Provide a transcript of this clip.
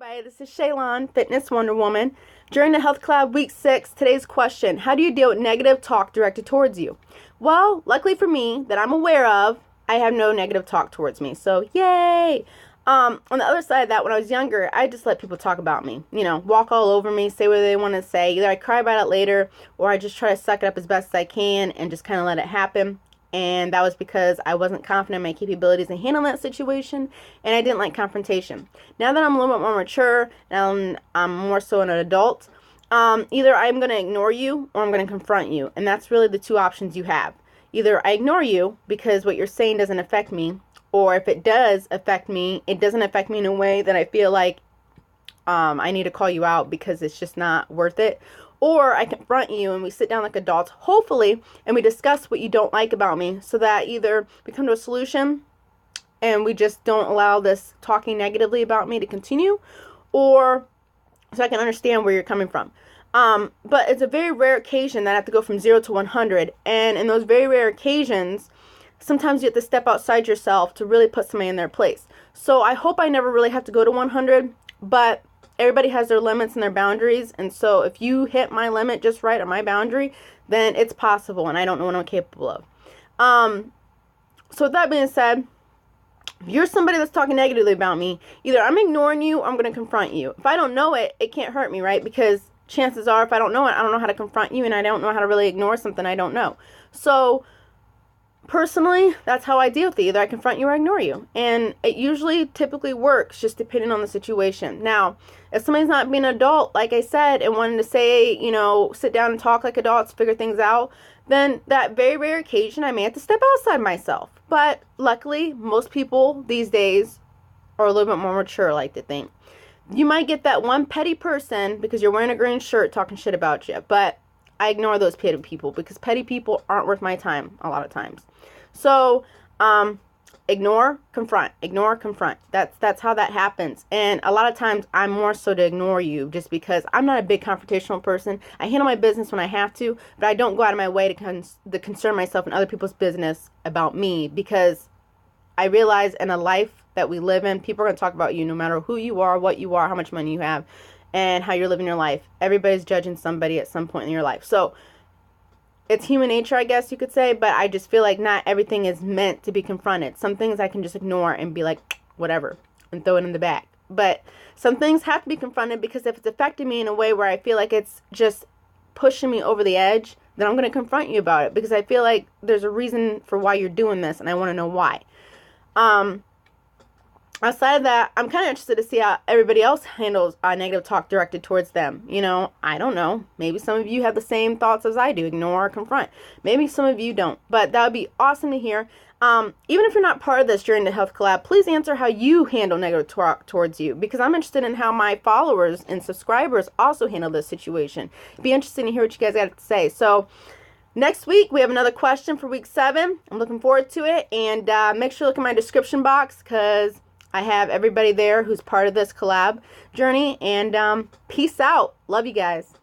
Everybody, this is Shay-lon-FitnessWonderWoman. During the Health Collab Week 6, today's question: how do you deal with negative talk directed towards you? Well, luckily for me, that I'm aware of, I have no negative talk towards me, so yay! On the other side of that, when I was younger, I just let people talk about me. You know, walk all over me, say what they want to say. Either I cry about it later, or I just try to suck it up as best as I can and just kind of let it happen. And that was because I wasn't confident in my capabilities in handling that situation, and I didn't like confrontation. Now that I'm a little bit more mature, and I'm more so an adult, either I'm going to ignore you or I'm going to confront you. And that's really the two options you have. Either I ignore you because what you're saying doesn't affect me, or if it does affect me, it doesn't affect me in a way that I feel like I need to call you out because it's just not worth it. Or I confront you and we sit down like adults, hopefully, and we discuss what you don't like about me so that either we come to a solution and we just don't allow this talking negatively about me to continue, or so I can understand where you're coming from. But it's a very rare occasion that I have to go from 0 to 100. And in those very rare occasions, sometimes you have to step outside yourself to really put somebody in their place. So I hope I never really have to go to 100, but everybody has their limits and their boundaries, and so if you hit my limit just right, or my boundary, then it's possible, and I don't know what I'm capable of. So with that being said, if you're somebody that's talking negatively about me, either I'm ignoring you or I'm going to confront you. If I don't know it, it can't hurt me, right? Because chances are, if I don't know it, I don't know how to confront you, and I don't know how to really ignore something I don't know. So personally, that's how I deal with it. Either I confront you or I ignore you. And it usually typically works, just depending on the situation. Now, if somebody's not being an adult, like I said, and wanting to say, you know, sit down and talk like adults, figure things out, then that very rare occasion, I may have to step outside myself. But luckily, most people these days are a little bit more mature, I like to think. You might get that one petty person because you're wearing a green shirt talking shit about you. But I ignore those petty people because petty people aren't worth my time a lot of times. So, ignore, confront, ignore, confront. That's how that happens. And a lot of times I'm more so to ignore you just because I'm not a big confrontational person. I handle my business when I have to, but I don't go out of my way to concern myself in other people's business about me, because I realize in a life that we live in, people are going to talk about you no matter who you are, what you are, how much money you have, and how you're living your life. Everybody's judging somebody at some point in your life. So it's human nature, I guess you could say, but I just feel like not everything is meant to be confronted. Some things I can just ignore and be like, whatever, and throw it in the back. But some things have to be confronted, because if it's affecting me in a way where I feel like it's just pushing me over the edge, then I'm going to confront you about it, because I feel like there's a reason for why you're doing this, and I want to know why. Outside of that, I'm kind of interested to see how everybody else handles negative talk directed towards them. You know, I don't know. Maybe some of you have the same thoughts as I do, ignore or confront. Maybe some of you don't, but that would be awesome to hear. Even if you're not part of this during the Health Collab, please answer how you handle negative talk towards you, because I'm interested in how my followers and subscribers also handle this situation. It'd be interesting to hear what you guys got to say. So next week, we have another question for week 7. I'm looking forward to it, and make sure to look in my description box, because I have everybody there who's part of this collab journey. And peace out. Love you guys.